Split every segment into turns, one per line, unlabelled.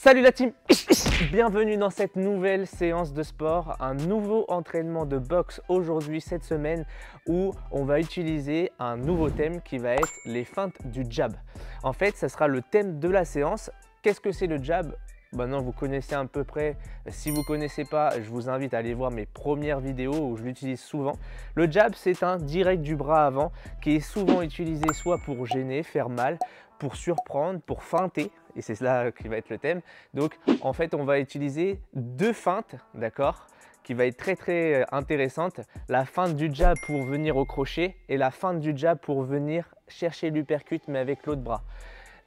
Salut la team, bienvenue dans cette nouvelle séance de sport, un nouveau entraînement de boxe aujourd'hui cette semaine où on va utiliser un nouveau thème qui va être les feintes du jab. En fait, ça sera le thème de la séance. Qu'est-ce que c'est le jab? Maintenant, vous connaissez à peu près. Si vous ne connaissez pas, je vous invite à aller voir mes premières vidéos où je l'utilise souvent. Le jab, c'est un direct du bras avant qui est souvent utilisé soit pour gêner, faire mal, pour surprendre, pour feinter. Et c'est cela qui va être le thème. Donc, en fait, on va utiliser deux feintes, d'accord, qui va être très intéressante. La feinte du jab pour venir au crochet et la feinte du jab pour venir chercher l'uppercut, mais avec l'autre bras.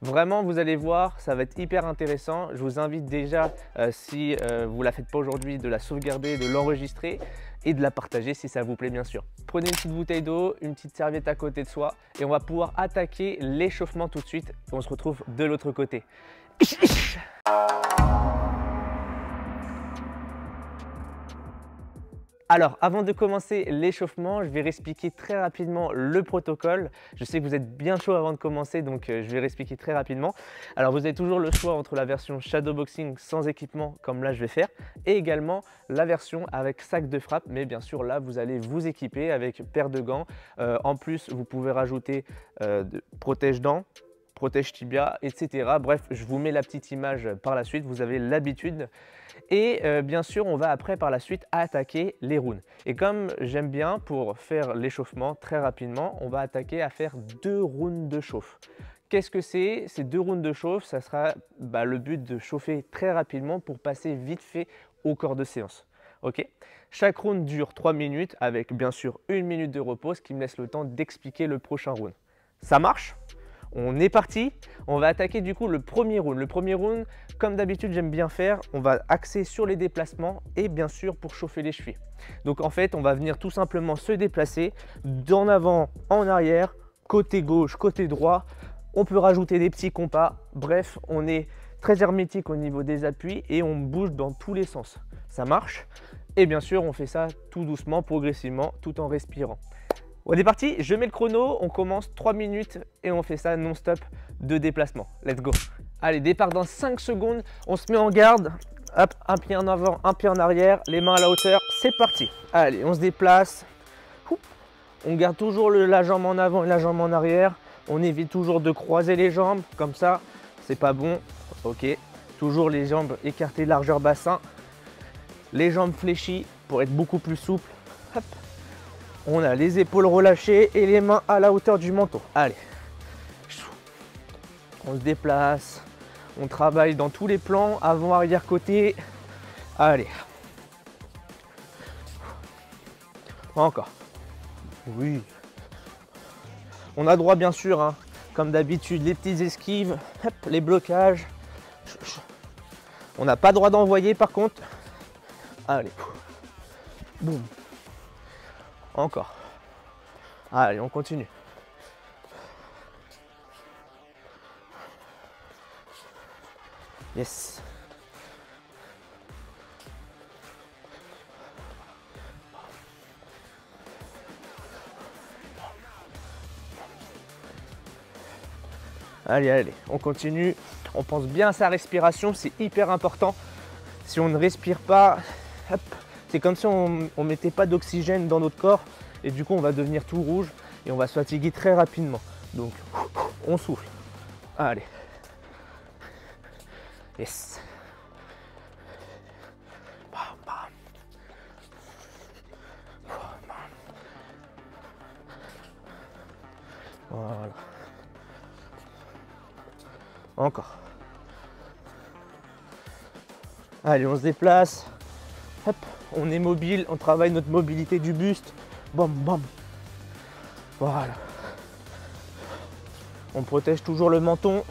Vraiment, vous allez voir, ça va être hyper intéressant. Je vous invite déjà, si vous ne la faites pas aujourd'hui, de la sauvegarder, de l'enregistrer et de la partager si ça vous plaît bien sûr. Prenez une petite bouteille d'eau, une petite serviette à côté de soi et on va pouvoir attaquer l'échauffement tout de suite. On se retrouve de l'autre côté. Alors, avant de commencer l'échauffement, je vais réexpliquer très rapidement le protocole. Je sais que vous êtes bien chaud avant de commencer, donc je vais réexpliquer très rapidement. Alors, vous avez toujours le choix entre la version shadowboxing sans équipement, comme là je vais faire, et également la version avec sac de frappe. Mais bien sûr, là, vous allez vous équiper avec paire de gants. En plus, vous pouvez rajouter protège-dents, protège tibia, etc. Bref, je vous mets la petite image par la suite, vous avez l'habitude. Et bien sûr, on va après par la suite attaquer les rounds. Et comme j'aime bien pour faire l'échauffement très rapidement, on va attaquer à faire 2 rounds de chauffe. Qu'est-ce que c'est? Ces 2 rounds de chauffe, ça sera le but de chauffer très rapidement pour passer vite fait au corps de séance. Ok? Chaque round dure 3 minutes avec bien sûr 1 minute de repos, ce qui me laisse le temps d'expliquer le prochain round. Ça marche? On est parti, on va attaquer du coup le premier round. Le premier round, comme d'habitude j'aime bien faire, on va axer sur les déplacements et bien sûr pour chauffer les chevilles. Donc en fait on va venir tout simplement se déplacer d'en avant en arrière, côté gauche, côté droit. On peut rajouter des petits compas, bref on est très hermétique au niveau des appuis et on bouge dans tous les sens. Ça marche et bien sûr on fait ça tout doucement, progressivement, tout en respirant. On est parti, je mets le chrono, on commence 3 minutes et on fait ça non-stop de déplacement. Let's go. Allez, départ dans 5 secondes, on se met en garde. Hop, un pied en avant, un pied en arrière, les mains à la hauteur, c'est parti. Allez, on se déplace. On garde toujours la jambe en avant et la jambe en arrière. On évite toujours de croiser les jambes, comme ça, c'est pas bon. Ok, toujours les jambes écartées, largeur bassin. Les jambes fléchies pour être beaucoup plus souple. Hop. On a les épaules relâchées et les mains à la hauteur du menton. Allez, on se déplace, on travaille dans tous les plans, avant, arrière, côté. Allez, encore. Oui. On a droit bien sûr, hein, comme d'habitude, les petites esquives, hop, les blocages. On n'a pas droit d'envoyer par contre. Allez, boum. Encore. Allez, on continue. Yes. Allez, on continue. On pense bien à sa respiration, c'est hyper important. Si on ne respire pas, hop, c'est comme si on ne mettait pas d'oxygène dans notre corps et du coup on va devenir tout rouge et on va se fatiguer très rapidement. Donc on souffle. Allez. Yes. Bam, bam. Voilà. Encore. Allez, on se déplace. Hop, on est mobile, on travaille notre mobilité du buste. Bam, bam. Voilà. On protège toujours le menton,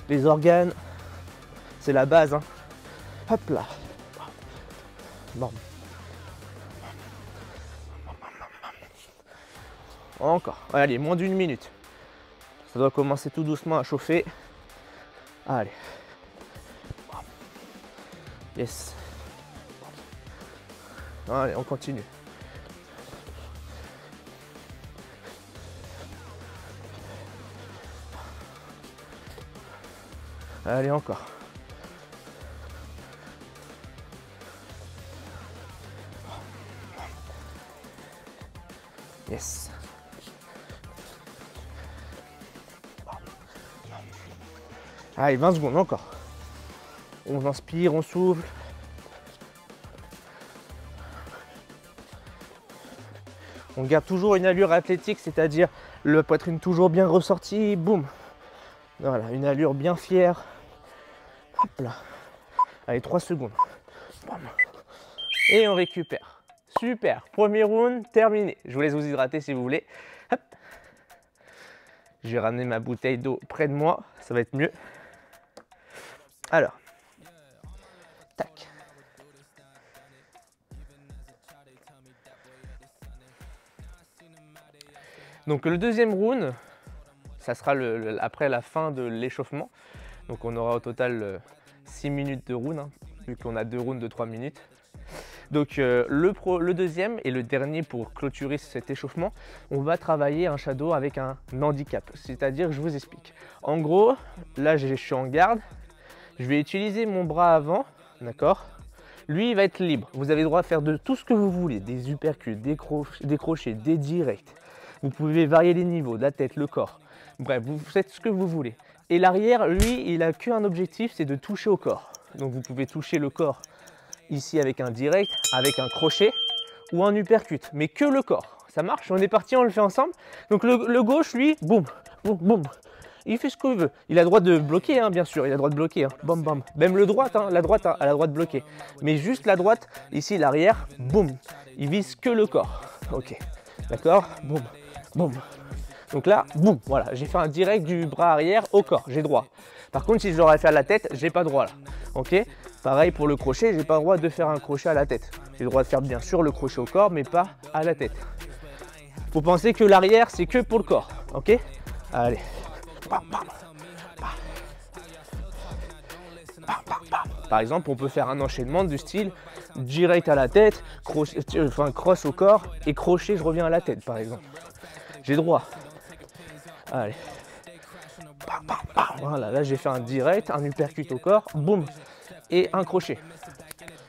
les organes. C'est la base. Hein. Hop là. Bam. Encore. Allez, moins d'1 minute. Ça doit commencer tout doucement à chauffer. Allez. Yes. Allez, on continue. Allez, encore. Yes. Allez, 20 secondes encore. On inspire, on souffle. On garde toujours une allure athlétique, c'est-à-dire la poitrine toujours bien ressortie. Boum. Voilà, une allure bien fière. Hop là. Allez, 3 secondes. Bam. Et on récupère. Super. Premier round terminé. Je vous laisse vous hydrater si vous voulez. Hop. Je vais ramener ma bouteille d'eau près de moi. Ça va être mieux. Alors. Tac. Donc le deuxième round, ça sera après la fin de l'échauffement. Donc on aura au total 6 minutes de round, hein, vu qu'on a 2 rounds de 3 minutes. Donc le deuxième et le dernier pour clôturer cet échauffement, on va travailler un shadow avec un handicap. C'est-à-dire, je vous explique. En gros, là je suis en garde, je vais utiliser mon bras avant, d'accord? Lui, il va être libre. Vous avez le droit de faire de tout ce que vous voulez, des uppercuts, des crochets, des directs. Vous pouvez varier les niveaux, la tête, le corps. Bref, vous faites ce que vous voulez. Et l'arrière, lui, il n'a qu'un objectif, c'est de toucher au corps. Donc vous pouvez toucher le corps ici avec un direct, avec un crochet ou un uppercut, mais que le corps. Ça marche? On est parti, on le fait ensemble. Donc le gauche, lui, boum, boum, boum. Il fait ce qu'il veut. Il a le droit de bloquer, hein, bien sûr. Il a le droit de bloquer. Hein. Bam, bam. Même le droite, hein, la droite a le droit de bloquer. Mais juste la droite, ici, l'arrière, boum. Il vise que le corps. Ok. D'accord? Boum, boum. Donc là, boum. Voilà. J'ai fait un direct du bras arrière au corps. J'ai droit. Par contre, si je l'aurais fait à la tête, j'ai pas droit là. Ok? Pareil pour le crochet, j'ai pas le droit de faire un crochet à la tête. J'ai le droit de faire bien sûr le crochet au corps, mais pas à la tête. Faut penser que l'arrière, c'est que pour le corps. Ok? Allez. Par exemple, on peut faire un enchaînement du style direct à la tête, crochet, enfin cross au corps et crochet, je reviens à la tête par exemple. J'ai droit. Allez. Voilà, là j'ai fait un direct, un uppercut au corps, boum, et un crochet.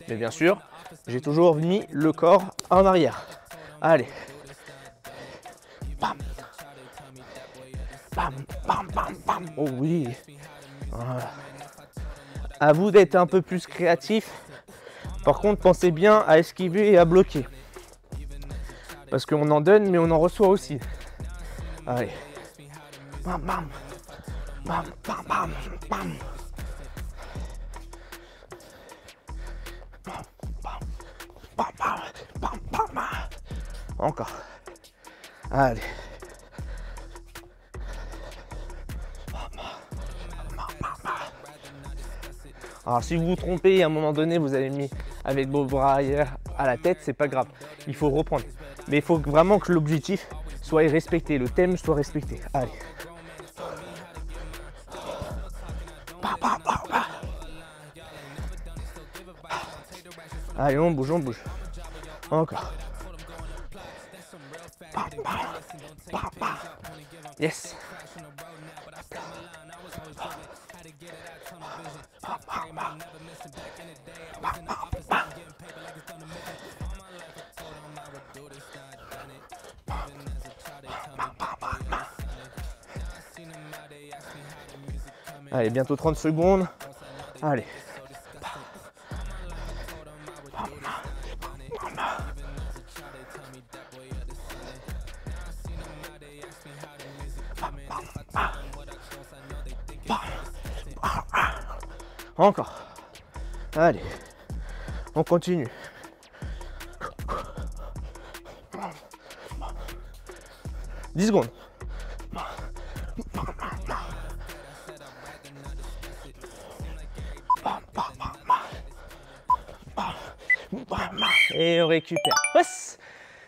Mais bien sûr, j'ai toujours mis le corps en arrière. Allez. Bam. Bam, bam, bam, bam. Oh oui. Voilà. À vous d'être un peu plus créatif. Par contre, pensez bien à esquiver et à bloquer. Parce qu'on en donne, mais on en reçoit aussi. Allez. Bam, bam. Bam, bam, bam, bam. Bam, bam, bam, bam, bam, bam. Encore. Allez. Alors si vous vous trompez, à un moment donné, vous avez mis avec vos bras arrière à la tête, c'est pas grave. Il faut reprendre. Mais il faut vraiment que l'objectif soit respecté, le thème soit respecté. Allez. Allez, on bouge, on bouge. Encore. Yes. Allez, bientôt 30 secondes. Allez. Encore. Allez. On continue. « 10 secondes. Et on récupère.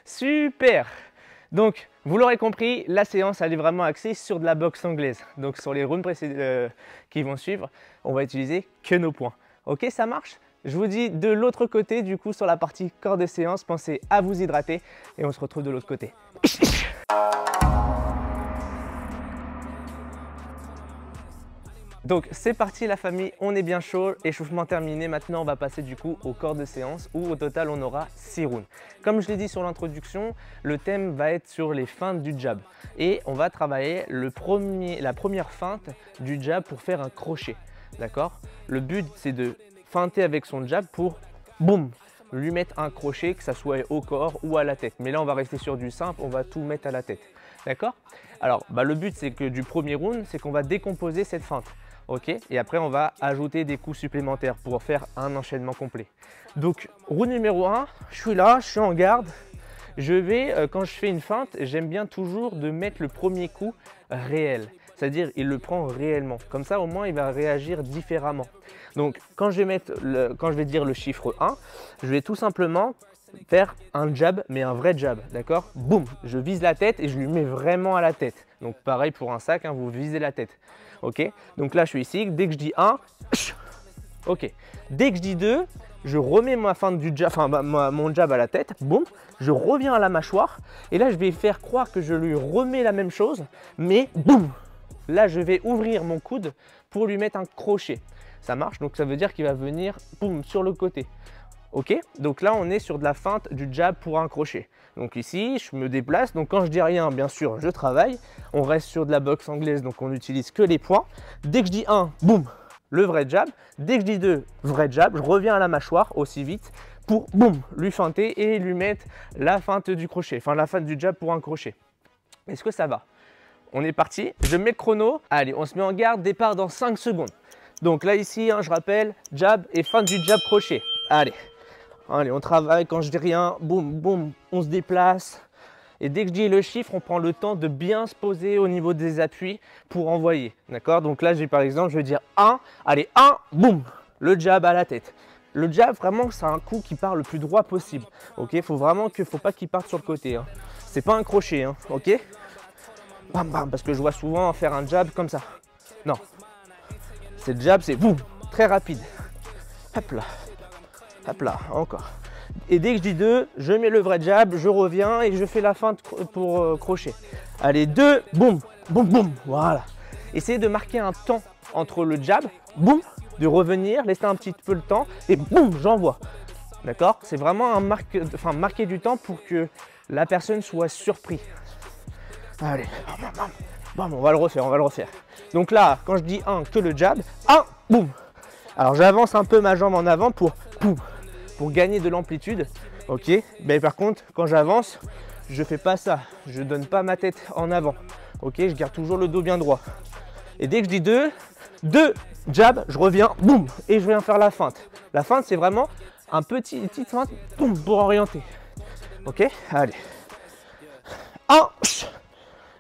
Super. Donc, vous l'aurez compris, la séance elle est vraiment axée sur de la boxe anglaise. Donc, sur les rounds qui vont suivre, on va utiliser que nos points. Ok, ça marche? Je vous dis de l'autre côté, du coup, sur la partie corps de séance, pensez à vous hydrater et on se retrouve de l'autre côté. Donc c'est parti la famille, on est bien chaud, échauffement terminé. Maintenant on va passer du coup au corps de séance où au total on aura 6 rounds. Comme je l'ai dit sur l'introduction, le thème va être sur les feintes du jab. Et on va travailler la première feinte du jab pour faire un crochet. D'accord? Le but c'est de feinter avec son jab pour boum, lui mettre un crochet, que ça soit au corps ou à la tête. Mais là on va rester sur du simple, on va tout mettre à la tête. D'accord? Alors le but c'est que du premier round, c'est qu'on va décomposer cette feinte. Ok, et après on va ajouter des coups supplémentaires pour faire un enchaînement complet. Donc round numéro 1, je suis là, je suis en garde. Je vais, quand je fais une feinte, j'aime bien toujours de mettre le premier coup réel. C'est-à-dire il le prend réellement. Comme ça au moins il va réagir différemment. Donc quand je vais dire le chiffre 1, je vais tout simplement faire un jab, mais un vrai jab, d'accord? Boum, je vise la tête et je lui mets vraiment à la tête. Donc pareil pour un sac, hein, vous visez la tête. Ok, donc là je suis ici, dès que je dis 1, ok, dès que je dis 2, je remets ma feinte du jab, mon jab à la tête, boum, je reviens à la mâchoire et là je vais faire croire que je lui remets la même chose, mais boum, là je vais ouvrir mon coude pour lui mettre un crochet. Ça marche, donc ça veut dire qu'il va venir boum sur le côté. Ok, donc là on est sur de la feinte du jab pour un crochet. Donc ici je me déplace, donc quand je dis rien bien sûr je travaille. On reste sur de la boxe anglaise, donc on n'utilise que les poings. Dès que je dis 1, boum, le vrai jab. Dès que je dis 2, vrai jab, je reviens à la mâchoire aussi vite pour boum, lui feinter et lui mettre la feinte du crochet, enfin la feinte du jab pour un crochet. Est-ce que ça va? On est parti, je mets le chrono. Allez, on se met en garde, départ dans 5 secondes. Donc là ici, hein, je rappelle, jab et feinte du jab crochet. Allez. Allez, on travaille, quand je dis rien, boum, boum, on se déplace. Et dès que je dis le chiffre, on prend le temps de bien se poser au niveau des appuis pour envoyer. D'accord? Donc là, par exemple, je vais dire 1, allez, 1, boum, le jab à la tête. Le jab, vraiment, c'est un coup qui part le plus droit possible. Ok? Faut pas qu'il parte sur le côté. Hein. C'est pas un crochet, hein, ok? Bam, bam, parce que je vois souvent faire un jab comme ça. Non. C'est le jab, c'est boum, très rapide. Hop là. Hop là, encore. Et dès que je dis 2, je mets le vrai jab, je reviens et je fais la feinte pour crochet. Allez, 2, boum, boum, boum, voilà. Essayez de marquer un temps entre le jab, boum, de revenir, laisser un petit peu le temps et boum, j'envoie. D'accord? C'est vraiment marquer du temps pour que la personne soit surprise. Allez, bam, bam, on va le refaire, Donc là, quand je dis 1, que le jab, 1, boum. Alors j'avance un peu ma jambe en avant pour gagner de l'amplitude. Ok, mais par contre quand j'avance je fais pas ça, je donne pas ma tête en avant. Ok, je garde toujours le dos bien droit. Et dès que je dis 2 jab, je reviens, boum, et je viens faire la feinte. La feinte c'est vraiment un petite feinte, boum, pour orienter. Ok, allez, 1,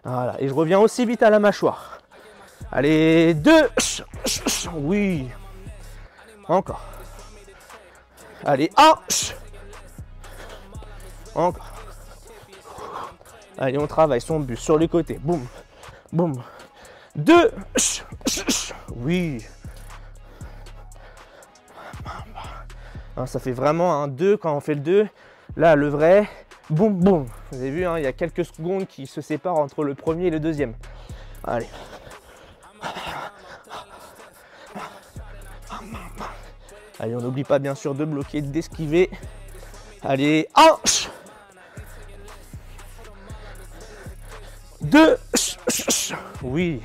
voilà, et je reviens aussi vite à la mâchoire. Allez, 2, oui. Encore. Allez, 1. Encore. Allez, on travaille son but sur les côtés. Boum, boum. 2. Oui. Ça fait vraiment un 2 quand on fait le 2. Là, le vrai. Boum, boum. Vous avez vu, hein, il y a quelques secondes qui se séparent entre le premier et le deuxième. Allez. Allez, on n'oublie pas bien sûr de bloquer, d'esquiver. Allez, 1, 2, oui.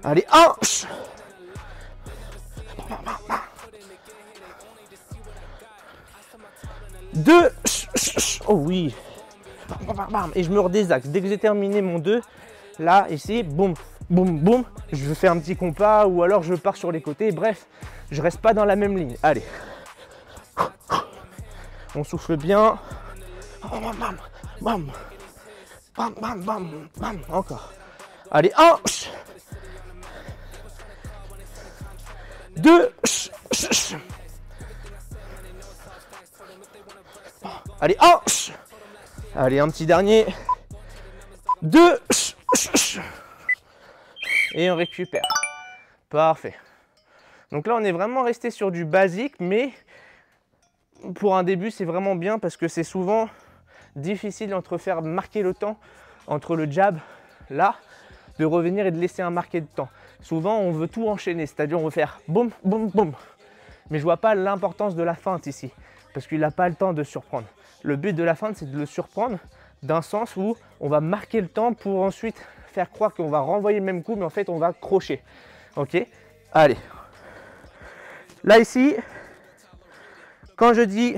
Allez, 1, 2, oh oui. Et je me redésaxe. Dès que j'ai terminé mon 2, là, ici, boum, boum, boum, je fais un petit compas ou alors je pars sur les côtés. Bref, je reste pas dans la même ligne. Allez. On souffle bien. Bam, bam, bam. Bam, bam, bam, bam. Encore. Allez, 1. 2. Allez, 1. Allez, un petit dernier. 2. Et on récupère. Parfait. Donc là, on est vraiment resté sur du basique, mais pour un début, c'est vraiment bien parce que c'est souvent difficile d'entre faire marquer le temps entre le jab, là, de revenir et de laisser un marqué de temps. Souvent, on veut tout enchaîner, c'est-à-dire on veut faire boum, boum, boum. Mais je vois pas l'importance de la feinte ici, parce qu'il n'a pas le temps de surprendre. Le but de la feinte, c'est de le surprendre d'un sens où on va marquer le temps pour ensuite faire croire qu'on va renvoyer le même coup, mais en fait, on va crocher. Ok? Allez. Là, ici, quand je dis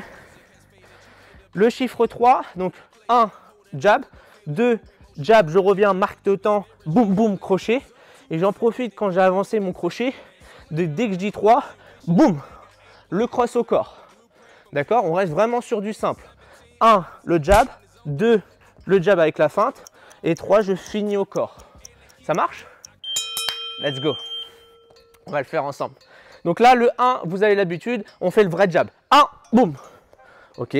le chiffre 3, donc 1, jab, 2, jab, je reviens, marque de temps, boum, boum, crochet. Et j'en profite quand j'ai avancé mon crochet, dès que je dis 3, boum, le cross au corps. D'accord? On reste vraiment sur du simple. 1, le jab, 2, le jab avec la feinte, et 3, je finis au corps. Ça marche? Let's go. On va le faire ensemble. Donc là, le 1, vous avez l'habitude, on fait le vrai jab. 1, boum. Ok.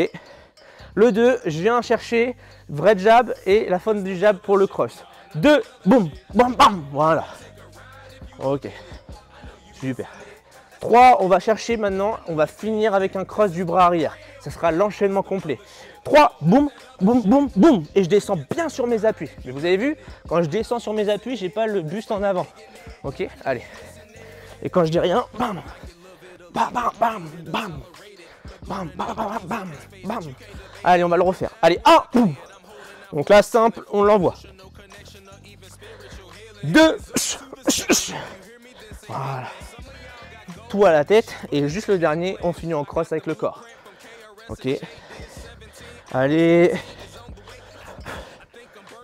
Le 2, je viens chercher vrai jab et la feinte du jab pour le cross. 2, boum, bam, bam. Voilà. Ok. Super. 3, on va chercher maintenant, on va finir avec un cross du bras arrière. Ça sera l'enchaînement complet. 3, boum, boum, boum, boum. Et je descends bien sur mes appuis. Mais vous avez vu, quand je descends sur mes appuis, je n'ai pas le buste en avant. Ok, allez. Et quand je dis rien, bam, bam, bam, bam, bam, bam, bam, bam, bam, bam. Allez, on va le refaire. Allez, 1, boum. Donc là, simple, on l'envoie. 2, voilà. Tout à la tête. Et juste le dernier, on finit en cross avec le corps. Ok. Allez.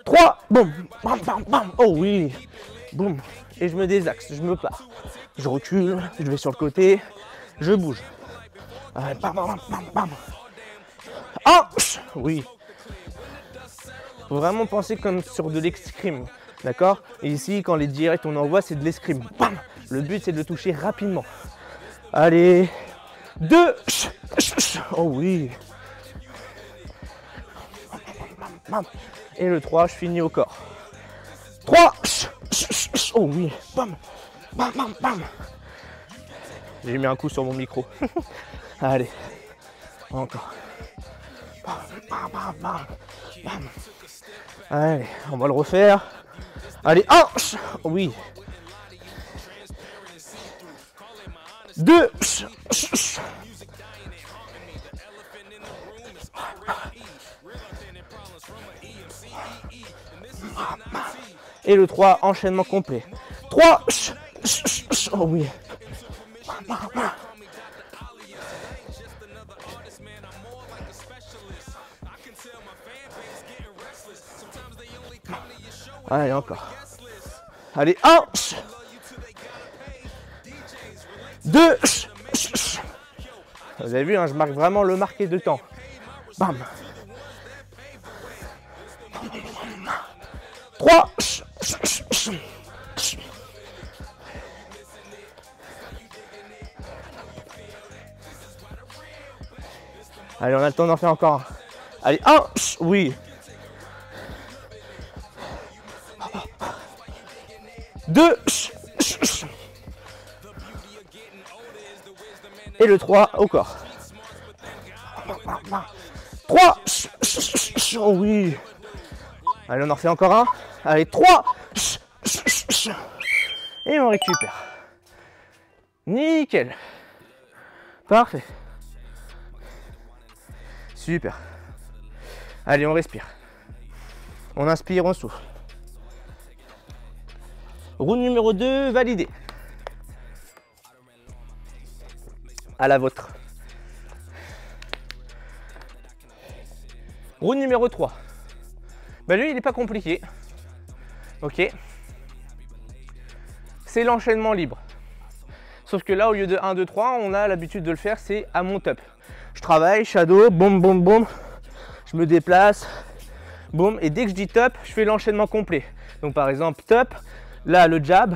3, boum, bam, bam, bam. Oh oui. Boum. Et je me désaxe, je me pars. Je recule, je vais sur le côté, je bouge. Allez, bam, bam, bam, bam. Ah, oui. Faut vraiment penser comme sur de l'escrime. D'accord? Et ici, quand les directs on envoie, c'est de l'escrime. Bam. Le but, c'est de le toucher rapidement. Allez. 2. Oh oui. Et le 3, je finis au corps. 3. Oh oui. Bam. Bam, bam, bam. J'ai mis un coup sur mon micro. Allez. Encore. Bam, bam, bam, bam, bam. Allez, on va le refaire. Allez, 1. Oui. 2. Et le 3, enchaînement complet. 3. Oh oui. Allez, encore. Allez, 1. 2. Vous avez vu, hein, je marque vraiment le marqué de temps. Bam. 3. Allez, on a le temps d'en faire encore un. Allez, 1. Oui. 2. Et le 3 au corps. 3. Oh oui. Allez, on en refait encore un. Allez, 3. Et on récupère. Nickel. Parfait. Super. Allez, on respire. On inspire, on souffle. Roue numéro 2, validé. À la vôtre. Roue numéro 3. Ben lui, il n'est pas compliqué. Ok. C'est l'enchaînement libre. Sauf que là, au lieu de 1, 2, 3, on a l'habitude de le faire, c'est à mon top. Je travaille, shadow, boum, boum, boum. Je me déplace, boum. Et dès que je dis top, je fais l'enchaînement complet. Donc par exemple, top, là le jab,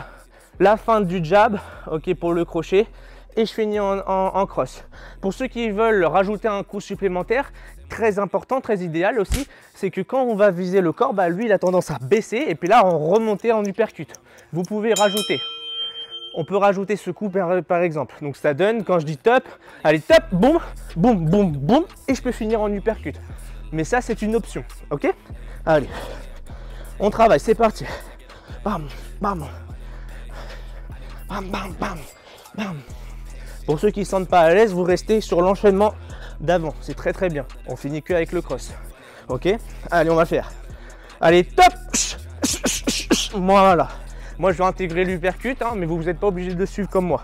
la feinte du jab, ok, pour le crochet. Et je finis en cross. Pour ceux qui veulent rajouter un coup supplémentaire, très important, très idéal aussi, c'est que quand on va viser le corps, bah lui il a tendance à baisser et puis là on remonter en uppercut. Vous pouvez rajouter. On peut rajouter ce coup par exemple. Donc ça donne, quand je dis top, allez top, boum, boum, boum, boum, et je peux finir en uppercut. Mais ça c'est une option, ok? Allez. On travaille, c'est parti. Bam, bam. Bam, bam, bam, bam. Pour ceux qui ne se sentent pas à l'aise, vous restez sur l'enchaînement d'avant. C'est très très bien. On finit que avec le cross. Ok? Allez, on va faire. Allez, top. Voilà. Moi, je vais intégrer l'uppercut, hein, mais vous n'êtes pas obligé de suivre comme moi.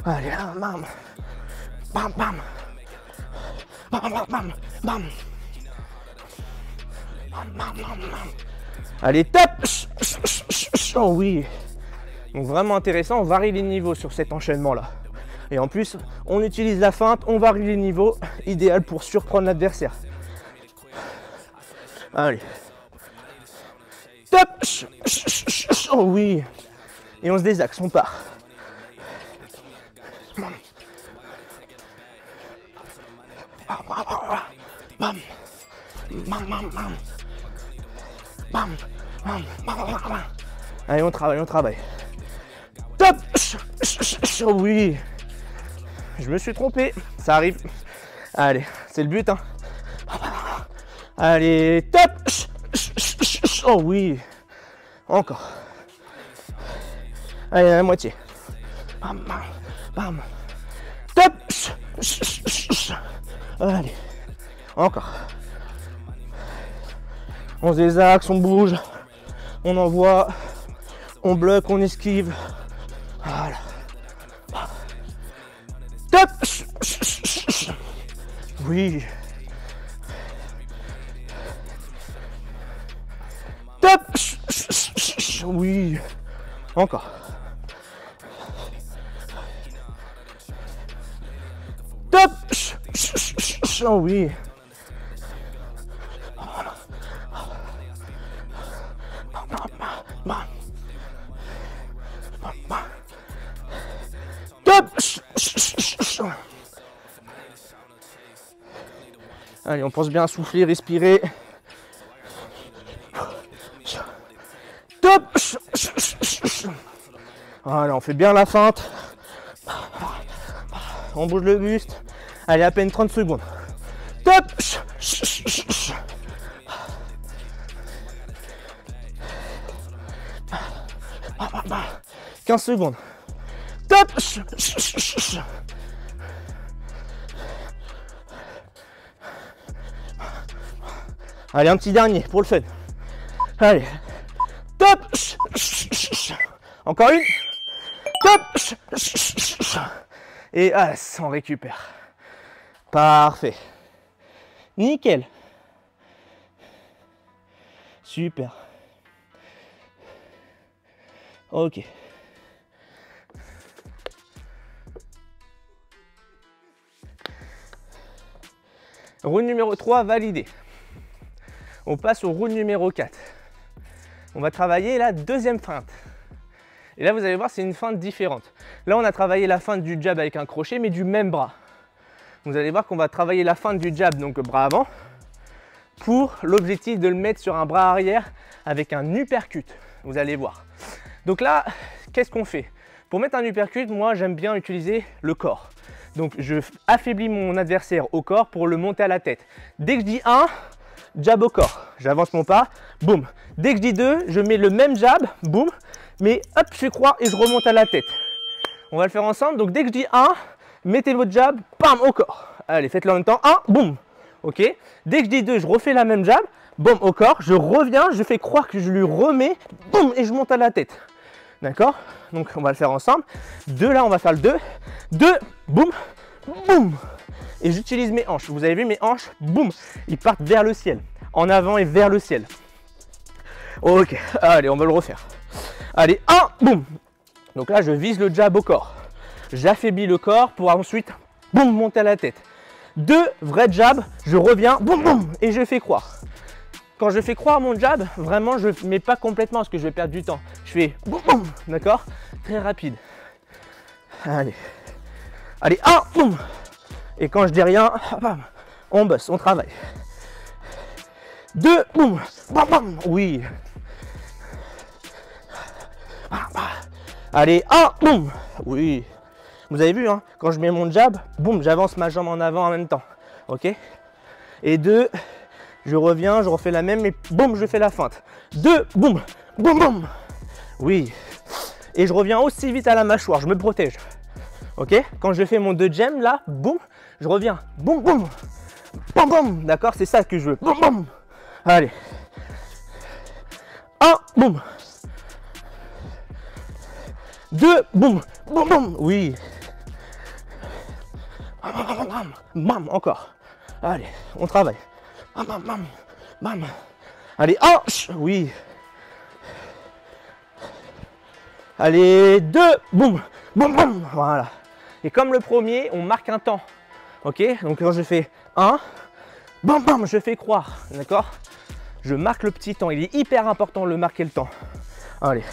Allez, bam. Bam, bam. Bam, bam, bam, bam. Bam, bam, bam, bam. Allez, top. Oh oui. Donc vraiment intéressant, on varie les niveaux sur cet enchaînement-là. Et en plus, on utilise la feinte, on varie les niveaux, idéal pour surprendre l'adversaire. Allez. Top. Oh oui. Et on se désaxe, on part. Bam. Bam. Bam, bam, bam. Bam, bam, bam, bam. Allez, on travaille, on travaille. Top. Oh oui. Je me suis trompé, ça arrive. Allez, c'est le but, hein. Allez, top. Oh oui. Encore. Allez, à la moitié. Bam, bam, bam. Top. Allez. Encore. On se désaxe, on bouge. On envoie. On bloque, on esquive. Voilà. Top. Oui. Top. Oui. Encore. Top. Oh oui. Top. Allez, on pense bien à souffler, respirer. Top. Voilà, on fait bien la feinte. On bouge le buste. Allez, à peine 30 secondes. Top. 15 secondes. Top. Allez, un petit dernier pour le fun. Allez. Top. Encore une. Top. Et ah, on récupère. Parfait. Nickel. Super. Ok. Roue numéro 3 validée. On passe au roue numéro 4. On va travailler la deuxième feinte. Et là, vous allez voir, c'est une feinte différente. Là, on a travaillé la feinte du jab avec un crochet, mais du même bras. Vous allez voir qu'on va travailler la feinte du jab, donc bras avant, pour l'objectif de le mettre sur un bras arrière avec un uppercut. Vous allez voir. Donc là, qu'est-ce qu'on fait? Pour mettre un uppercut, moi, j'aime bien utiliser le corps. Donc, je affaiblis mon adversaire au corps pour le monter à la tête. Dès que je dis 1, jab au corps. J'avance mon pas, boum. Dès que je dis 2, je mets le même jab, boum. Mais hop, je fais croix et je remonte à la tête. On va le faire ensemble. Donc, dès que je dis 1, mettez votre jab, bam, au corps. Allez, faites-le en même temps. 1, boum. Ok. Dès que je dis 2, je refais la même jab, boum, au corps. Je reviens, je fais croire que je lui remets, boum, et je monte à la tête. D'accord? Donc, on va le faire ensemble. 2, là, on va faire le 2. 2, boum, boum. Et j'utilise mes hanches. Vous avez vu mes hanches, boum, ils partent vers le ciel. En avant et vers le ciel. Ok, allez, on va le refaire. Allez, 1, boum. Donc là, je vise le jab au corps. J'affaiblis le corps pour ensuite, boum, monter à la tête. 2, vrai jab, je reviens, boum, boum, et je fais croire. Quand je fais croire mon jab, vraiment, je ne mets pas complètement parce que je vais perdre du temps. Je fais boum, boum, d'accord? Très rapide. Allez. Allez, 1, boum. Et quand je dis rien, bam, on bosse, on travaille. 2, boum, bam, bam, oui. Allez, 1, boum, oui. Vous avez vu, hein, quand je mets mon jab, boum, j'avance ma jambe en avant en même temps. Ok? Et 2, Je reviens, je refais la même et boum, je fais la feinte. 2, boum, boum, boum. Oui. Et je reviens aussi vite à la mâchoire, je me protège. Ok? Quand je fais mon 2 jam, là, boum, je reviens. Boum, boum. Boum, boum. D'accord? C'est ça que je veux. Boum, boum. Allez. 1, boum. 2, boum, boum, boum. Oui. Bam, encore. Allez, on travaille. Bam, bam, bam, bam. Allez, 1, oui. Allez, 2, boum, boum, boum. Voilà. Et comme le premier, on marque un temps. Ok? Donc quand je fais 1, bam, bam, je fais croire. D'accord? Je marque le petit temps. Il est hyper important de le marquer le temps. Allez.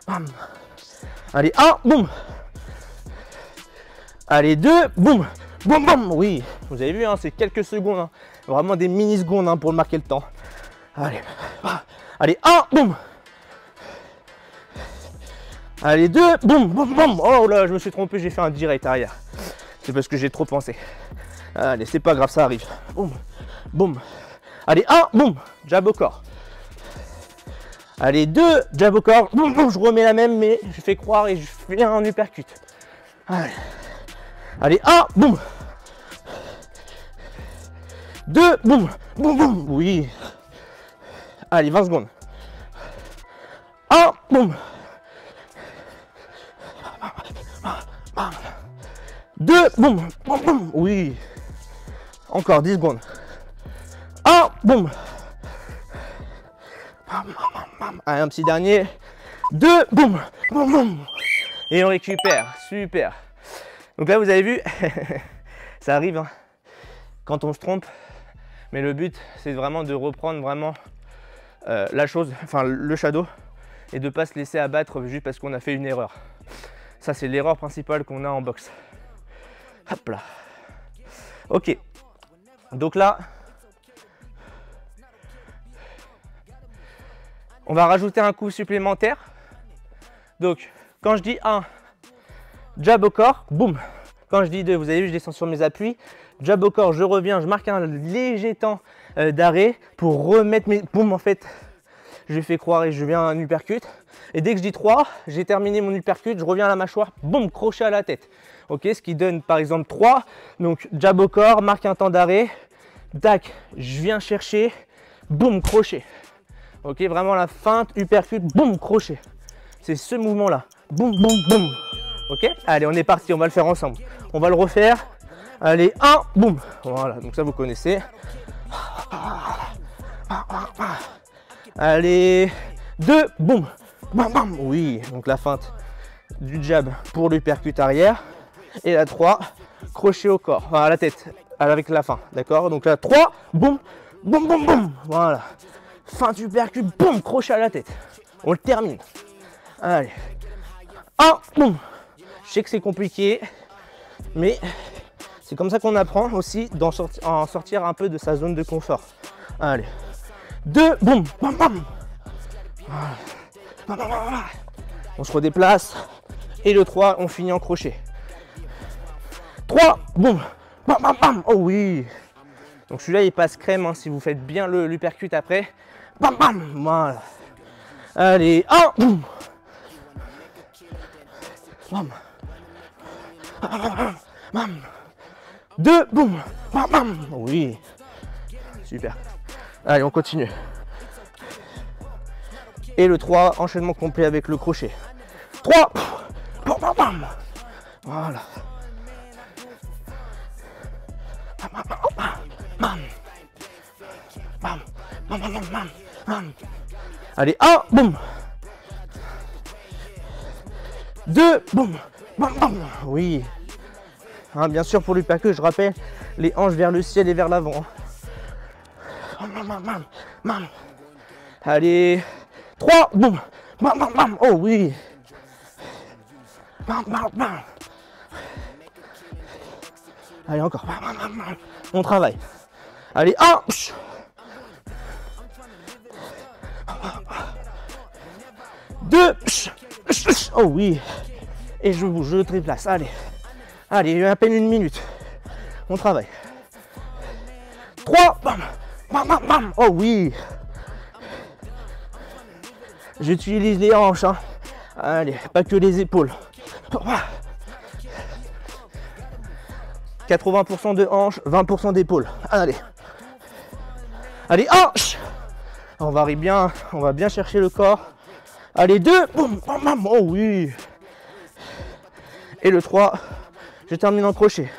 Bam. Allez, 1, boum. Allez, 2, boum. Boum, boum. Oui. Vous avez vu, hein, c'est quelques secondes. Hein. Vraiment des mini-secondes hein, pour marquer le temps. Allez. Allez, 1, boum. Allez, 2, boum, boum, boum. Oh là, je me suis trompé, j'ai fait un direct arrière. C'est parce que j'ai trop pensé. Allez, c'est pas grave, ça arrive. Boum, boum. Allez, 1, boum, jab au corps. Allez, 2, jab au corps. Boum, boum, je remets la même, mais je fais croire et je fais un uppercut. Allez, allez, 1, boum. 2, boum, boum, boum. Oui. Allez, 20 secondes. 1, boum. 2, boum, boum, boum. Oui. Encore 10 secondes. 1, boum. Allez, un petit dernier. 2, boum, boum, boum. Et on récupère. Super. Donc là, vous avez vu, ça arrive hein, quand on se trompe. Mais le but, c'est vraiment de reprendre vraiment la chose, enfin le shadow, et de ne pas se laisser abattre juste parce qu'on a fait une erreur. Ça, c'est l'erreur principale qu'on a en boxe. Hop là. Ok. Donc là, on va rajouter un coup supplémentaire. Donc, quand je dis 1, jab au corps, boum. Quand je dis 2, vous avez vu, je descends sur mes appuis. Jab au corps, je reviens, je marque un léger temps d'arrêt pour remettre mes... Boum, en fait, je fais croire et je viens à un uppercut. Et dès que je dis 3, j'ai terminé mon uppercut, je reviens à la mâchoire, boum, crochet à la tête. Ok, ce qui donne par exemple 3. Donc, jab au corps, marque un temps d'arrêt. Tac, je viens chercher, boum, crochet. Ok, vraiment la feinte, uppercut, boum, crochet. C'est ce mouvement-là. Boum, boum, boum. Ok, allez, on est parti, on va le faire ensemble. On va le refaire. Allez, 1, boum. Voilà, donc ça vous connaissez. Allez, 2, boum. Bam, bam. Oui, donc la feinte du jab pour l'uppercut arrière. Et la 3, crochet au corps, enfin à la tête, avec la fin. D'accord? Donc la 3, boum, boum, boum, boum. Voilà. Feinte uppercut, boum, crochet à la tête. On le termine. Allez. 1, boum. Je sais que c'est compliqué, mais c'est comme ça qu'on apprend aussi en sortir un peu de sa zone de confort. Allez. 2, boum, bam, bam. On se redéplace. Et le 3, on finit en crochet. 3, boum, bam, bam, bam. Oh oui. Donc celui-là, il passe crème hein, si vous faites bien l'uppercut après. Bam, bam. Voilà. Allez, 1, boum. Bam. Bam. 2, boum, bam, bam. Oui. Super. Allez, on continue. Et le 3, enchaînement complet avec le crochet. 3, bam, bam, bam. Voilà. Bam, bam, bam, bam, bam, bam, bam, bam. Allez, 1, boum. 2, boum, bam, bam. Oui. Hein, bien sûr, pour l'uppercut, je rappelle, les hanches vers le ciel et vers l'avant. Bam, bam, bam, bam. Allez, 3, boum, bam, bam, bam. Oh oui. Bam, bam, bam. Allez, encore. Bam, bam, bam. On travaille. Allez, 1. 2. Oh oui. Et je bouge, je triplace. Allez. Allez, à peine une minute. On travaille. 3. Bam. Bam, bam, bam. Oh oui. J'utilise les hanches. Hein. Allez, pas que les épaules. 80% de hanches, 20% d'épaules. Allez. Allez, hanches. On varie bien, on va bien chercher le corps. Allez, 2. Boum, bam, bam. Oh oui. Et le 3, je termine en crochet.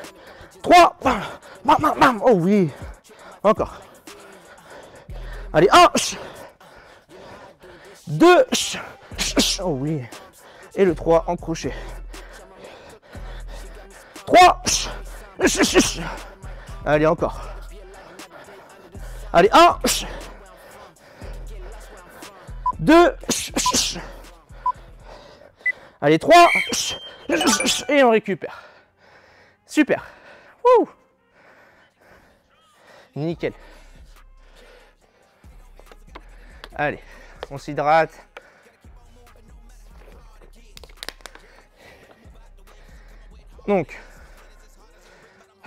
3. Bam, bam, bam, bam. Oh oui. Encore. Allez, 1. 2. Oh oui. Et le 3 en crochet. 3. Allez, encore. Allez, 1. 2. Allez, 3. Et on récupère. Super. Wouh. Nickel. Allez, on s'hydrate. Donc,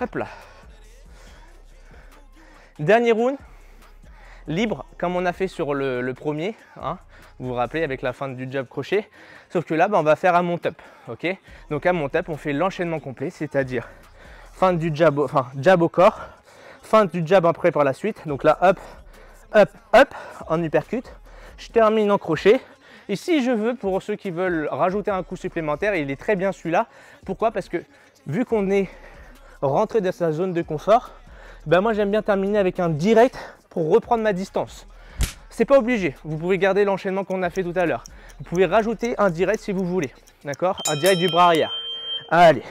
hop là. Dernier round, libre, comme on a fait sur le premier. Hein, vous vous rappelez, avec la fin du jab crochet. Sauf que là, on va faire un mount-up. Ok. Donc, à mount-up, on fait l'enchaînement complet, c'est-à-dire fin du jab, jab au corps, fin du jab après par la suite. Donc là, hop, hop, hop, en uppercut. Je termine en crochet. Et si je veux, pour ceux qui veulent rajouter un coup supplémentaire, il est très bien celui-là. Pourquoi? Parce que vu qu'on est rentré dans sa zone de confort, ben moi j'aime bien terminer avec un direct pour reprendre ma distance. C'est pas obligé. Vous pouvez garder l'enchaînement qu'on a fait tout à l'heure. Vous pouvez rajouter un direct si vous voulez. D'accord? Un direct du bras arrière. Allez,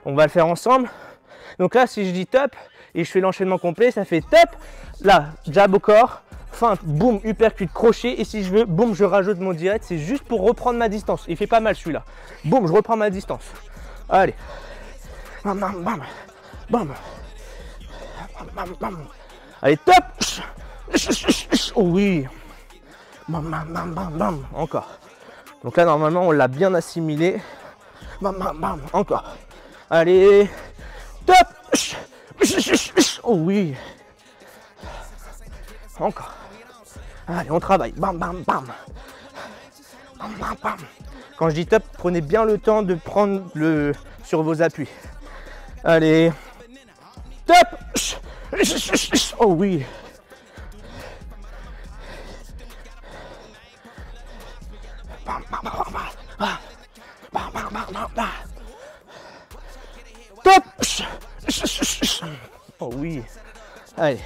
on va le faire ensemble. Donc là, si je dis top et je fais l'enchaînement complet, ça fait top. Là, jab au corps. Feinte, boum, uppercut, crochet. Et si je veux, boum, je rajoute mon direct. C'est juste pour reprendre ma distance. Il fait pas mal celui-là. Boum, je reprends ma distance. Allez. Bam, bam, bam. Bam. Bam, bam, bam. Allez, top. Oh oui. Bam, bam, bam, bam, bam. Encore. Donc là, normalement, on l'a bien assimilé. Bam, bam, bam. Encore. Allez. Top. Oh oui. Encore. Allez, on travaille. Bam, bam, bam. Bam, bam, bam. Quand je dis top, prenez bien le temps de prendre le sur vos appuis. Allez. Top. Oh oui. Bam, bam, bam, bam. Bam, bam, bam, bam, bam. Top. Oh oui. Allez.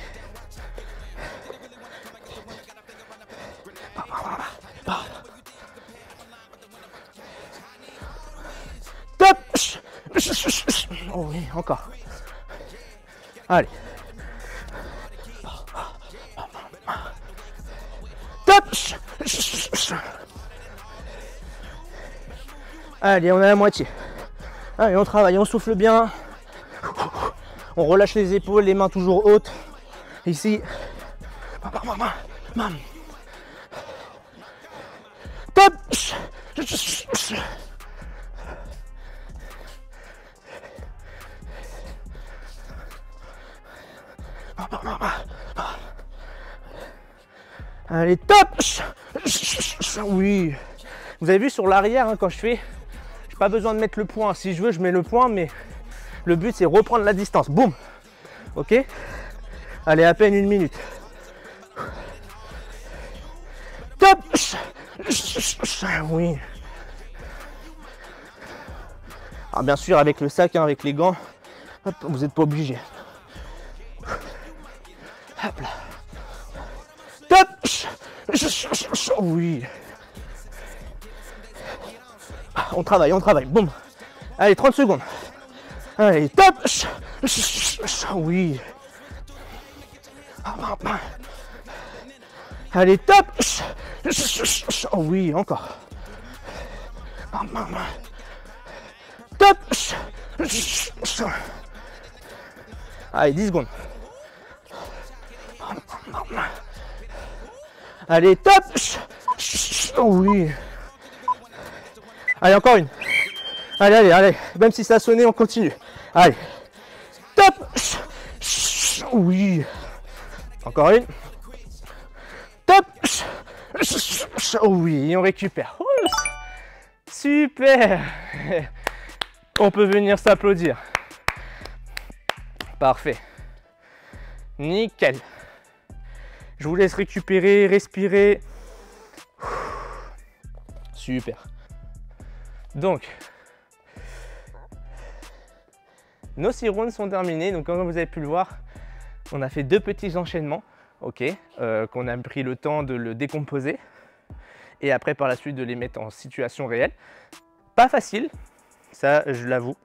Top. Oh oui, encore. Allez. Top. Allez, on est à la moitié. Allez, on travaille, on souffle bien. On relâche les épaules, les mains toujours hautes. Ici. Top. Allez, top. Oui. Vous avez vu sur l'arrière, hein, quand je fais, j'ai pas besoin de mettre le poing. Si je veux, je mets le poing, mais le but, c'est reprendre la distance. Boum. Ok. Allez, à peine 1 minute. Top. Oui. Alors bien sûr, avec le sac, hein, avec les gants, hop, vous n'êtes pas obligé. Hop là. Top. Oui. On travaille, on travaille. Boum. Allez, 30 secondes. Allez, top. Oui. Allez, top. Oh oui, encore. Top. Allez, 10 secondes. Allez, top. Oh oui. Allez, encore une. Allez, allez, allez. Même si ça a sonné, on continue. Allez. Top. Oui. Encore une. Top. Oh oui, on récupère. Super. On peut venir s'applaudir. Parfait. Nickel. Je vous laisse récupérer, respirer. Super. Donc, nos 6 rounds sont terminés. Donc, comme vous avez pu le voir, on a fait 2 petits enchaînements, ok, qu'on a pris le temps de le décomposer et après par la suite de les mettre en situation réelle. Pas facile, ça je l'avoue.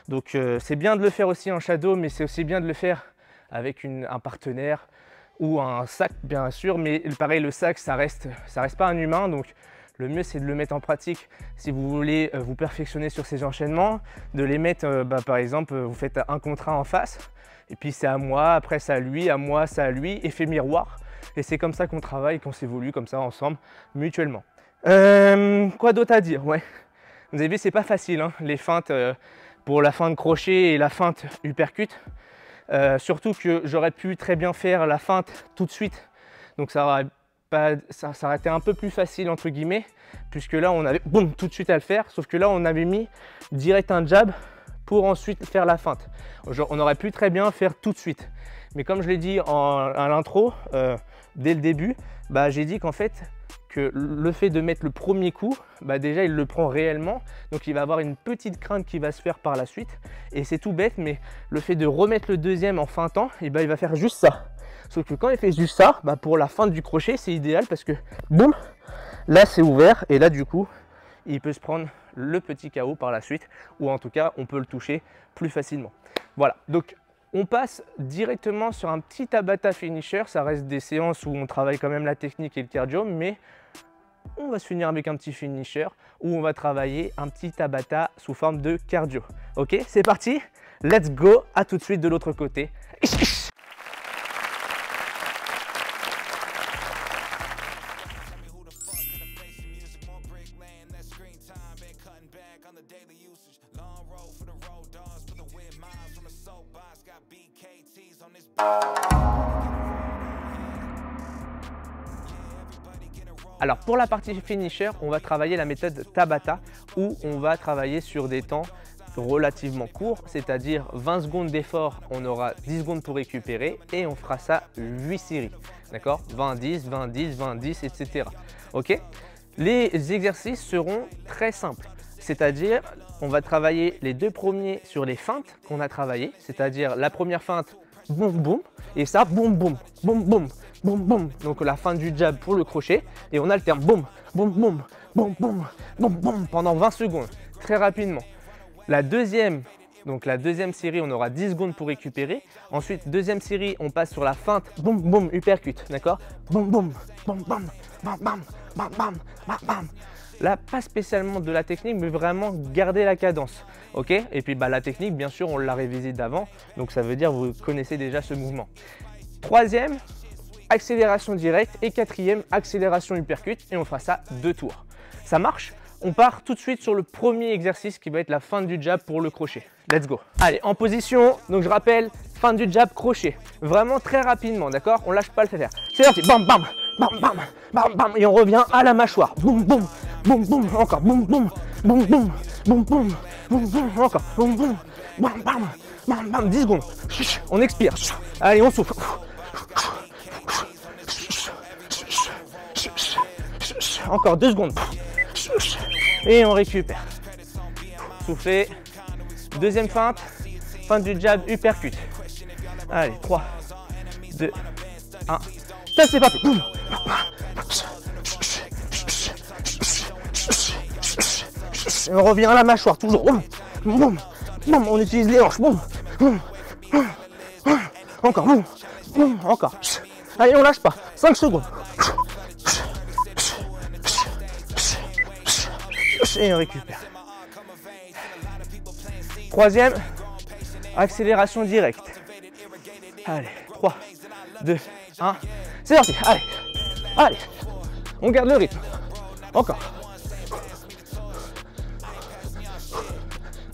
Donc c'est bien de le faire aussi en shadow, mais c'est aussi bien de le faire avec un partenaire ou un sac bien sûr. Mais pareil, le sac ça reste pas un humain, donc le mieux c'est de le mettre en pratique si vous voulez vous perfectionner sur ces enchaînements, de les mettre par exemple vous faites un contre un en face. Et puis c'est à moi, après c'est à lui, à moi, c'est à lui, effet miroir. Et c'est comme ça qu'on travaille, qu'on s'évolue comme ça ensemble, mutuellement. Quoi d'autre à dire? Ouais. Vous avez vu, c'est pas facile, hein, les feintes pour la feinte crochet et la feinte uppercut. Surtout que j'aurais pu très bien faire la feinte tout de suite. Donc ça aurait été un peu plus facile entre guillemets, puisque là on avait boum, tout de suite à le faire. Sauf que là on avait mis direct un jab pour ensuite faire la feinte. On aurait pu très bien faire tout de suite. Mais comme je l'ai dit à l'intro, dès le début, j'ai dit qu'en fait, que le fait de mettre le premier coup, déjà il le prend réellement. Donc il va avoir une petite crainte qui va se faire par la suite. Et c'est tout bête, mais le fait de remettre le deuxième en feintant, il va faire juste ça. Sauf que quand il fait juste ça, pour la feinte du crochet, c'est idéal parce que boum, là c'est ouvert et là du coup, il peut se prendre le petit KO par la suite, ou en tout cas on peut le toucher plus facilement. Voilà, donc on passe directement sur un petit Tabata finisher. Ça reste des séances où on travaille quand même la technique et le cardio, mais on va se finir avec un petit finisher où on va travailler un petit Tabata sous forme de cardio. Ok, c'est parti, let's go, à tout de suite de l'autre côté. Alors pour la partie finisher, on va travailler la méthode Tabata où on va travailler sur des temps relativement courts, c'est-à-dire 20 secondes d'effort, on aura 10 secondes pour récupérer et on fera ça 8 séries, d'accord, 20-10, 20-10, 20-10, etc. Ok. Les exercices seront très simples, c'est-à-dire on va travailler les 2 premiers sur les feintes qu'on a travaillées, c'est-à-dire la première feinte, boum boum, et ça, boum boum, boum boum, boum boum. Donc la feinte du jab pour le crochet, et on alterne boum, boum boum, boum boum, boum boum, pendant 20 secondes, très rapidement. La deuxième série, on aura 10 secondes pour récupérer. Ensuite, deuxième série, on passe sur la feinte, boum boum, uppercut, d'accord, boum boum, boum boum, bam bam, bam bam, bam bam. Là, pas spécialement de la technique, mais vraiment garder la cadence. Ok. Et puis la technique, bien sûr, on l'a révisée d'avant. Donc ça veut dire que vous connaissez déjà ce mouvement. Troisième, accélération directe. Et quatrième, accélération uppercut. Et on fera ça 2 tours. Ça marche? On part tout de suite sur le premier exercice qui va être la feinte du jab pour le crochet. Let's go. Allez, en position. Donc je rappelle, feinte du jab, crochet. Vraiment très rapidement, d'accord? On lâche pas le faire. C'est parti. Bam, bam, bam, bam, bam, bam. Et on revient à la mâchoire. Boum, boum, boum, boum. Encore. Boum, boum, boum, boum, boum, boum, boum, boum. Encore. Boum, boum, bam, bam, bam, bam. 10 secondes. On expire. Allez, on souffle. Encore 2 secondes. Et on récupère. Soufflez. Deuxième feinte. Feinte du jab, uppercut. Allez, 3, 2, 1. Ça, c'est parti. Boum. Et on revient à la mâchoire, toujours. Boum. Boum. Boum. On utilise les hanches. Boum. Boum. Encore. Boum. Boum. Encore. Allez, on lâche pas. 5 secondes. Et on récupère. Troisième, accélération directe. Allez, 3, 2, 1. C'est parti. Allez, allez. On garde le rythme. Encore.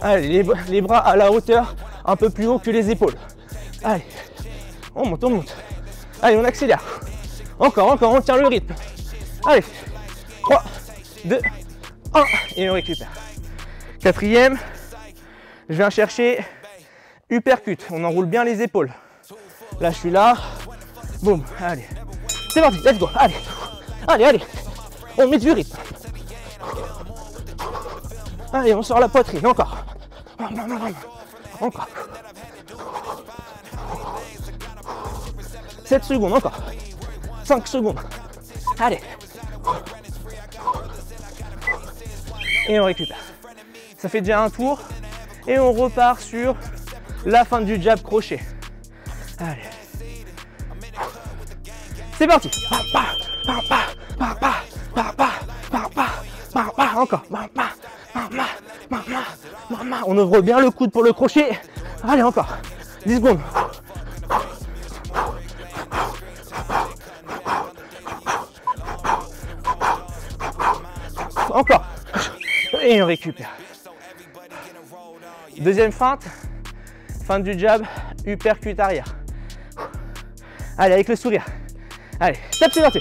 Allez, les bras à la hauteur, un peu plus haut que les épaules. Allez, on monte, on monte. Allez, on accélère. Encore, on tient le rythme. Allez, 3, 2, 1, et on récupère. Quatrième, je viens chercher uppercut. On enroule bien les épaules. Là, je suis là. Boum, allez. C'est parti, let's go. Allez, allez. On met du rythme. Allez, on sort la poitrine, encore. Encore. 7 secondes, encore. 5 secondes. Allez. Et on récupère. Ça fait déjà un tour. Et on repart sur la fin du jab crochet. Allez. C'est parti. Encore. On ouvre bien le coude pour le crochet. Allez, encore. 10 secondes. Encore. Et on récupère. Deuxième feinte. Feinte du jab. Uppercut arrière. Allez, avec le sourire. Allez, step, c'est parti.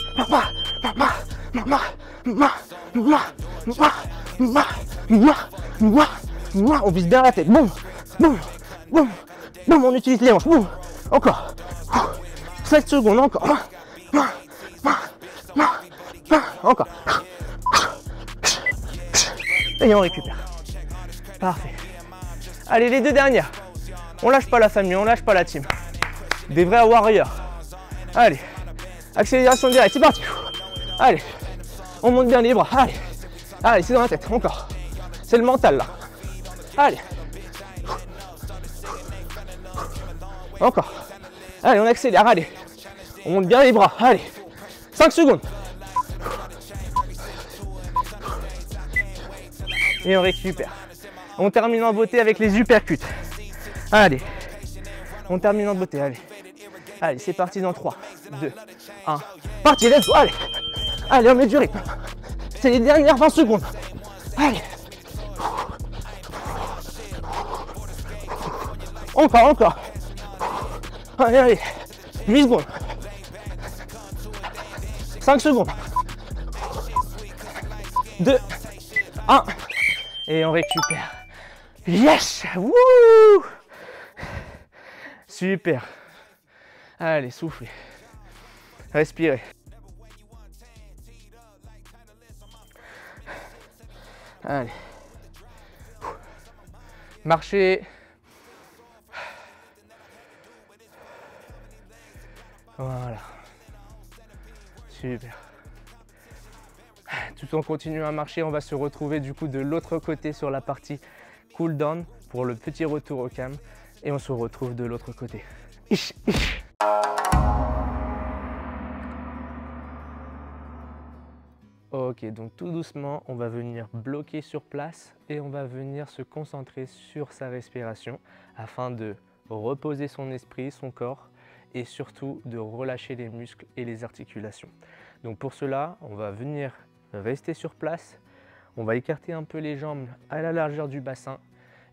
On vise bien la tête. Boum, on utilise les hanches. Boum, encore. 7 secondes, encore. Encore. Et on récupère. Parfait. Allez, les deux dernières. On lâche pas la famille, on lâche pas la team. Des vrais warriors. Allez. Accélération directe, c'est parti. Allez. On monte bien les bras. Allez, c'est dans la tête. Encore. C'est le mental là. Allez. Encore. Allez, on accélère. Allez. On monte bien les bras. Allez. 5 secondes. Et on récupère. On termine en beauté avec les uppercuts. Allez. On termine en beauté. Allez, c'est parti dans 3, 2, 1. Parti, let's go. Allez, on met du rythme. C'est les dernières 20 secondes. Allez. Encore. Allez. 8 secondes. 5 secondes. 2, 1. Et on récupère. Yes! Wouh! Super. Allez, soufflez. Respirez. Allez. Marchez. Voilà. Super. Tout en continuant à marcher, on va se retrouver du coup de l'autre côté sur la partie cool down pour le petit retour au calme. Et on se retrouve de l'autre côté. Ok, donc tout doucement, on va venir bloquer sur place et on va venir se concentrer sur sa respiration afin de reposer son esprit, son corps et surtout de relâcher les muscles et les articulations. Donc pour cela, on va venir rester sur place, on va écarter un peu les jambes à la largeur du bassin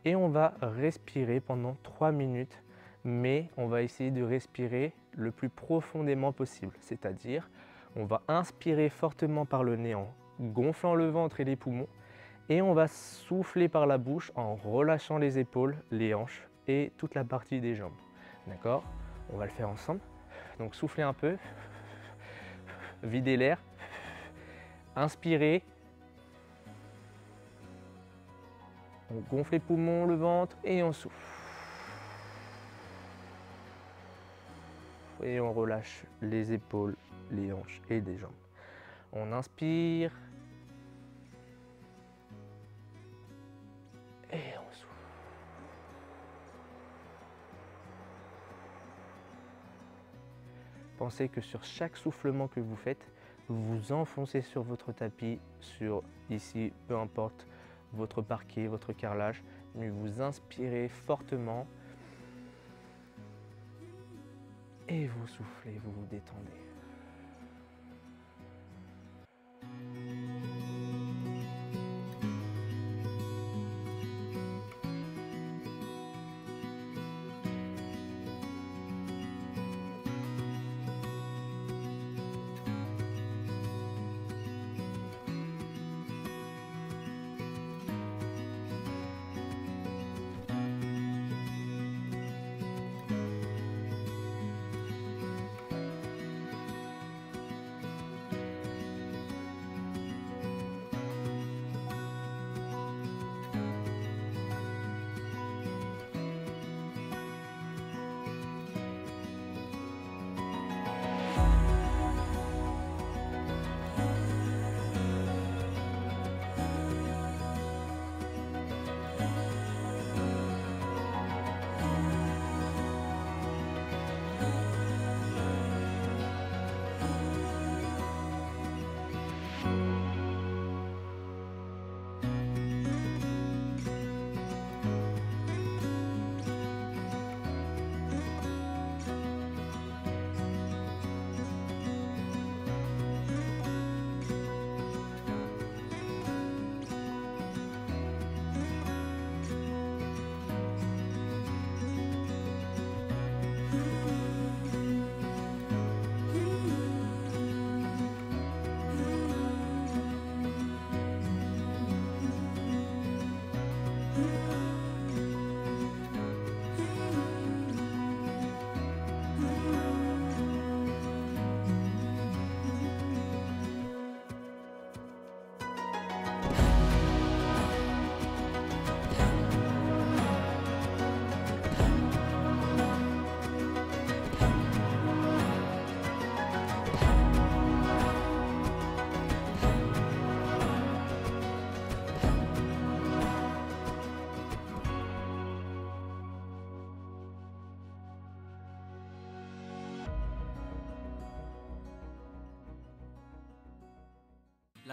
et on va respirer pendant 3 minutes, mais on va essayer de respirer le plus profondément possible, c'est-à-dire on va inspirer fortement par le nez en gonflant le ventre et les poumons et on va souffler par la bouche en relâchant les épaules, les hanches et toute la partie des jambes. D'accord? On va le faire ensemble. Donc soufflez un peu, videz l'air, inspirez, on gonfle les poumons, le ventre et on souffle. Et on relâche les épaules, les hanches et les jambes. On inspire et on souffle. Pensez que sur chaque soufflement que vous faites, vous vous enfoncez sur votre tapis, sur ici, peu importe votre parquet, votre carrelage, mais vous inspirez fortement et vous soufflez, vous vous détendez.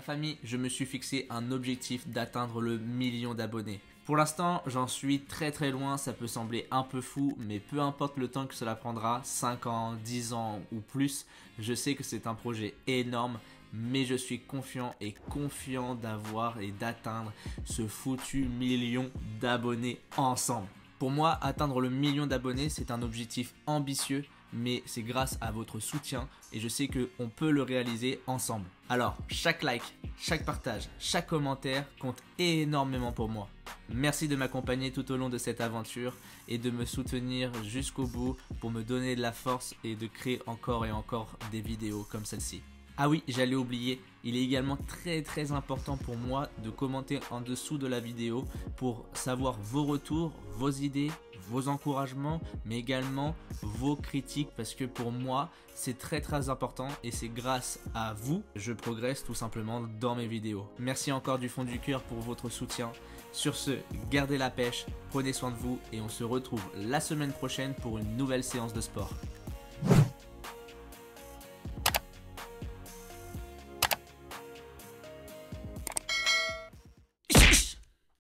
famille, je me suis fixé un objectif d'atteindre le 1 000 000 d'abonnés. Pour l'instant, j'en suis très loin, ça peut sembler un peu fou, mais peu importe le temps que cela prendra, 5 ans, 10 ans ou plus, je sais que c'est un projet énorme, mais je suis confiant d'avoir et d'atteindre ce foutu 1 000 000 d'abonnés ensemble. Pour moi, atteindre le 1 000 000 d'abonnés, c'est un objectif ambitieux, mais c'est grâce à votre soutien et je sais qu'on peut le réaliser ensemble. Alors, chaque like, chaque partage, chaque commentaire compte énormément pour moi. Merci de m'accompagner tout au long de cette aventure et de me soutenir jusqu'au bout pour me donner de la force et de créer encore et encore des vidéos comme celle-ci. Ah oui, j'allais oublier, il est également très important pour moi de commenter en dessous de la vidéo pour savoir vos retours, vos idées, vos encouragements, mais également vos critiques parce que pour moi, c'est très important et c'est grâce à vous que je progresse tout simplement dans mes vidéos. Merci encore du fond du cœur pour votre soutien. Sur ce, gardez la pêche, prenez soin de vous et on se retrouve la semaine prochaine pour une nouvelle séance de sport.